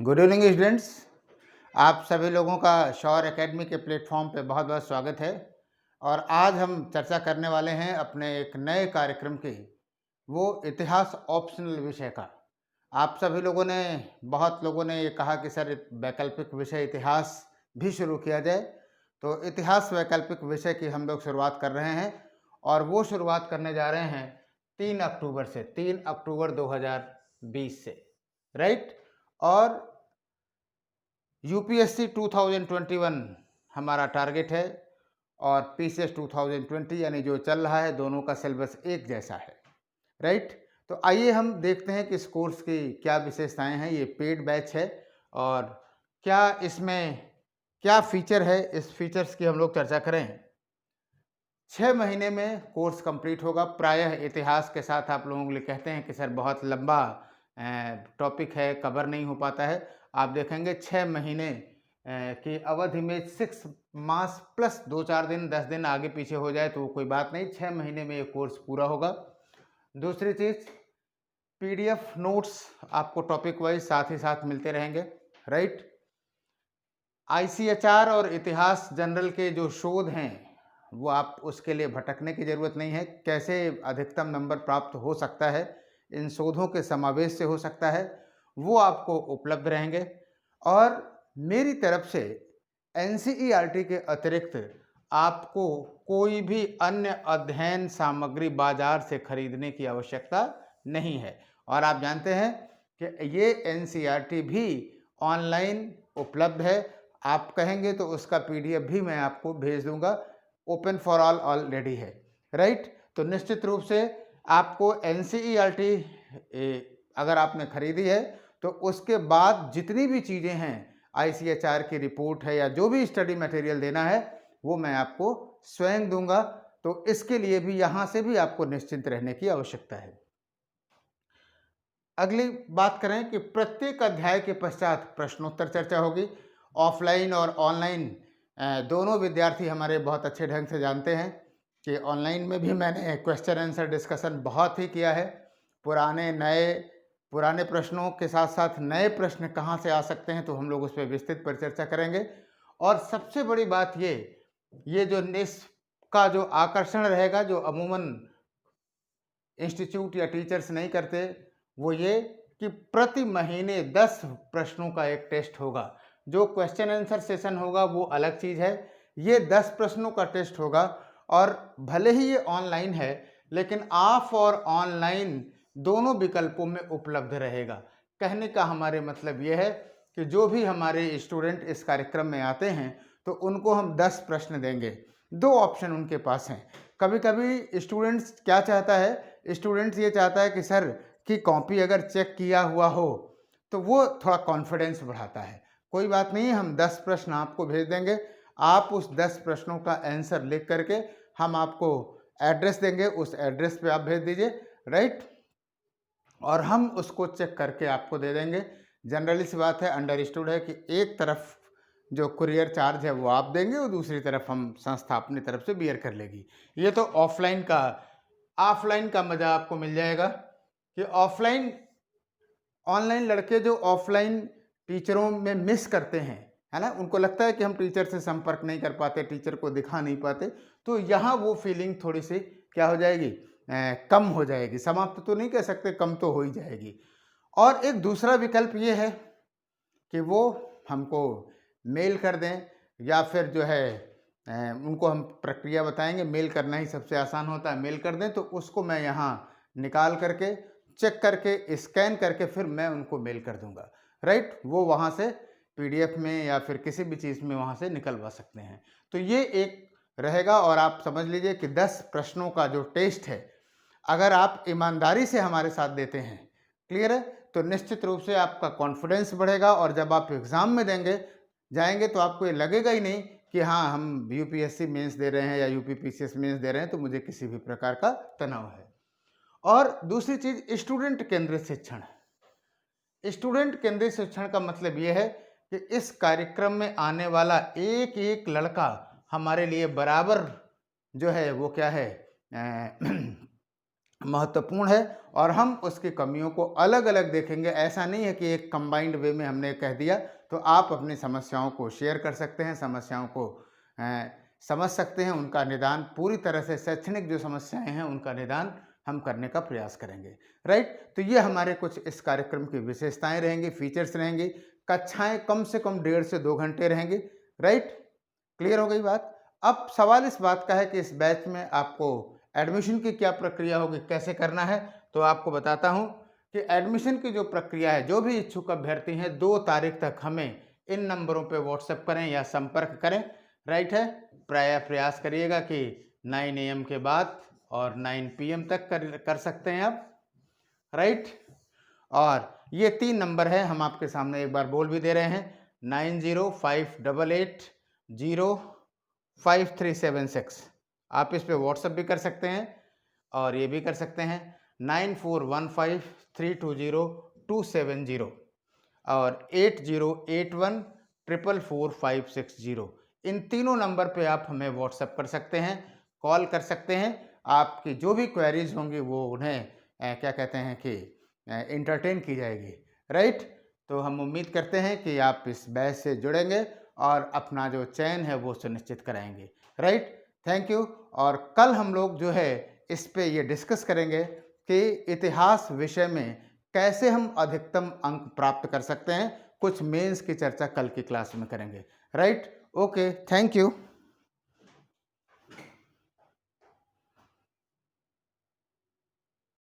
Good evening students. आप सभी लोगों का शौर्य एकेडमी के प्लेटफॉर्म पे बहुत बहुत स्वागत है। और आज हम चर्चा करने वाले हैं अपने एक नए कार्यक्रम की, वो इतिहास ऑप्शनल विषय का। आप सभी लोगों ने बहुत लोगों ने ये कहा कि सर वैकल्पिक विषय इतिहास भी शुरू किया जाए, तो इतिहास वैकल्पिक विषय की हम लोग शुरुआत कर रहे हैं। और वो शुरुआत करने जा रहे हैं 3 अक्टूबर से, 3 अक्टूबर 2020 से, राइट। और यूपीएससी 2021 हमारा टारगेट है और पीसीएस 2020 यानी जो चल रहा है, दोनों का सिलेबस एक जैसा है, राइट। तो आइए हम देखते हैं कि इस कोर्स की क्या विशेषताएं हैं। ये पेड बैच है और क्या इसमें क्या फीचर है, इस फीचर्स की हम लोग चर्चा करें। 6 महीने में कोर्स कंप्लीट होगा। प्रायः इतिहास के साथ आप लोगों के लिए कहते हैं कि सर बहुत लंबा टॉपिक है, कवर नहीं हो पाता है। आप देखेंगे 6 महीने की अवधि में 6 मास प्लस 2-4 दिन 10 दिन आगे पीछे हो जाए तो कोई बात नहीं, 6 महीने में ये कोर्स पूरा होगा। दूसरी चीज़, पीडीएफ नोट्स आपको टॉपिक वाइज साथ ही साथ मिलते रहेंगे, राइट। आईसीएचआर और इतिहास जनरल के जो शोध हैं, वो आप उसके लिए भटकने की ज़रूरत नहीं है। कैसे अधिकतम नंबर प्राप्त हो सकता है, इन शोधों के समावेश से हो सकता है, वो आपको उपलब्ध रहेंगे। और मेरी तरफ से एनसीईआरटी के अतिरिक्त आपको कोई भी अन्य अध्ययन सामग्री बाजार से खरीदने की आवश्यकता नहीं है। और आप जानते हैं कि ये एनसीईआरटी भी ऑनलाइन उपलब्ध है। आप कहेंगे तो उसका पीडीएफ भी मैं आपको भेज दूंगा, ओपन फॉर ऑल ऑलरेडी है, राइट। तो निश्चित रूप से आपको एनसीईआरटी अगर आपने खरीदी है तो उसके बाद जितनी भी चीज़ें हैं, आईसीएचआर की रिपोर्ट है या जो भी स्टडी मटेरियल देना है, वो मैं आपको स्वयं दूंगा। तो इसके लिए भी यहाँ से भी आपको निश्चिंत रहने की आवश्यकता है। अगली बात करें कि प्रत्येक अध्याय के पश्चात प्रश्नोत्तर चर्चा होगी। ऑफलाइन और ऑनलाइन दोनों विद्यार्थी हमारे बहुत अच्छे ढंग से जानते हैं कि ऑनलाइन में भी मैंने क्वेश्चन आंसर डिस्कशन बहुत ही किया है। पुराने प्रश्नों के साथ साथ नए प्रश्न कहाँ से आ सकते हैं, तो हम लोग उस पर विस्तृत परिचर्चा करेंगे। और सबसे बड़ी बात ये जो इसका जो आकर्षण रहेगा, जो अमूमन इंस्टीट्यूट या टीचर्स नहीं करते, वो ये कि प्रति महीने 10 प्रश्नों का एक टेस्ट होगा। जो क्वेश्चन आंसर सेशन होगा वो अलग चीज़ है, ये 10 प्रश्नों का टेस्ट होगा। और भले ही ये ऑनलाइन है, लेकिन ऑफ और ऑनलाइन दोनों विकल्पों में उपलब्ध रहेगा। कहने का हमारे मतलब ये है कि जो भी हमारे स्टूडेंट इस कार्यक्रम में आते हैं तो उनको हम 10 प्रश्न देंगे। 2 ऑप्शन उनके पास हैं। कभी कभी स्टूडेंट्स क्या चाहता है, स्टूडेंट्स ये चाहता है कि सर की कॉपी अगर चेक किया हुआ हो तो वो थोड़ा कॉन्फिडेंस बढ़ाता है। कोई बात नहीं, हम 10 प्रश्न आपको भेज देंगे। आप उस 10 प्रश्नों का आंसर लिख करके हम आपको एड्रेस देंगे, उस एड्रेस पे आप भेज दीजिए, राइट। और हम उसको चेक करके आपको दे देंगे। जनरली सी बात है, अंडरस्टूड है कि एक तरफ जो कुरियर चार्ज है वो आप देंगे और दूसरी तरफ हम संस्था अपनी तरफ से बियर कर लेगी। ये तो ऑफलाइन का मज़ा आपको मिल जाएगा कि ऑनलाइन लड़के जो ऑफलाइन टीचरों में मिस करते हैं, है ना, उनको लगता है कि हम टीचर से संपर्क नहीं कर पाते, टीचर को दिखा नहीं पाते, तो यहाँ वो फीलिंग थोड़ी सी क्या हो जाएगी, कम हो जाएगी। समाप्त तो नहीं कह सकते, कम तो हो ही जाएगी। और एक दूसरा विकल्प ये है कि वो हमको मेल कर दें या फिर जो है उनको हम प्रक्रिया बताएंगे। मेल करना ही सबसे आसान होता है, मेल कर दें तो उसको मैं यहाँ निकाल करके चेक करके स्कैन करके फिर मैं उनको मेल कर दूंगा, राइट। वो वहाँ से पीडीएफ में या फिर किसी भी चीज़ में वहाँ से निकलवा सकते हैं। तो ये एक रहेगा। और आप समझ लीजिए कि 10 प्रश्नों का जो टेस्ट है, अगर आप ईमानदारी से हमारे साथ देते हैं, क्लियर है, तो निश्चित रूप से आपका कॉन्फिडेंस बढ़ेगा। और जब आप एग्ज़ाम में जाएंगे तो आपको ये लगेगा ही नहीं कि हाँ हम यूपीएससी मेंस दे रहे हैं या यूपीपीसीएस मेंस दे रहे हैं तो मुझे किसी भी प्रकार का तनाव है। और दूसरी चीज़, स्टूडेंट केंद्रित शिक्षण। स्टूडेंट केंद्रित शिक्षण का मतलब ये है कि इस कार्यक्रम में आने वाला एक एक लड़का हमारे लिए बराबर जो है वो क्या है महत्वपूर्ण है और हम उसकी कमियों को अलग अलग देखेंगे। ऐसा नहीं है कि एक कंबाइंड वे में हमने कह दिया। तो आप अपनी समस्याओं को शेयर कर सकते हैं, समस्याओं को समझ सकते हैं, उनका निदान पूरी तरह से शैक्षणिक जो समस्याएं हैं उनका निदान हम करने का प्रयास करेंगे। राइट, तो ये हमारे कुछ इस कार्यक्रम की विशेषताएं रहेंगी, फीचर्स रहेंगी। कक्षाएं कम से कम 1.5 से 2 घंटे रहेंगी। राइट, क्लियर हो गई बात। अब सवाल इस बात का है कि इस बैच में आपको एडमिशन की क्या प्रक्रिया होगी, कैसे करना है। तो आपको बताता हूं कि एडमिशन की जो प्रक्रिया है, जो भी इच्छुक अभ्यर्थी हैं 2 तारीख तक हमें इन नंबरों पे व्हाट्सएप करें या संपर्क करें। राइट है, प्राय प्रयास करिएगा कि 9 AM के बाद और 9 PM तक कर सकते हैं आप। राइट, और ये 3 नंबर है, हम आपके सामने एक बार बोल भी दे रहे हैं, 9058880537 आप इस पे व्हाट्सएप भी कर सकते हैं और ये भी कर सकते हैं 9415320270 और 8081444560। इन तीनों नंबर पे आप हमें व्हाट्सएप कर सकते हैं, कॉल कर सकते हैं। आपकी जो भी क्वेरीज होंगी वो उन्हें क्या कहते हैं कि इंटरटेन की जाएगी। राइट, तो हम उम्मीद करते हैं कि आप इस बैच से जुड़ेंगे और अपना जो चयन है वो सुनिश्चित कराएंगे। Right, thank you. और कल हम लोग जो है इस पे ये डिस्कस करेंगे कि इतिहास विषय में कैसे हम अधिकतम अंक प्राप्त कर सकते हैं। कुछ मेंस की चर्चा कल की क्लास में करेंगे। Right, okay, thank you.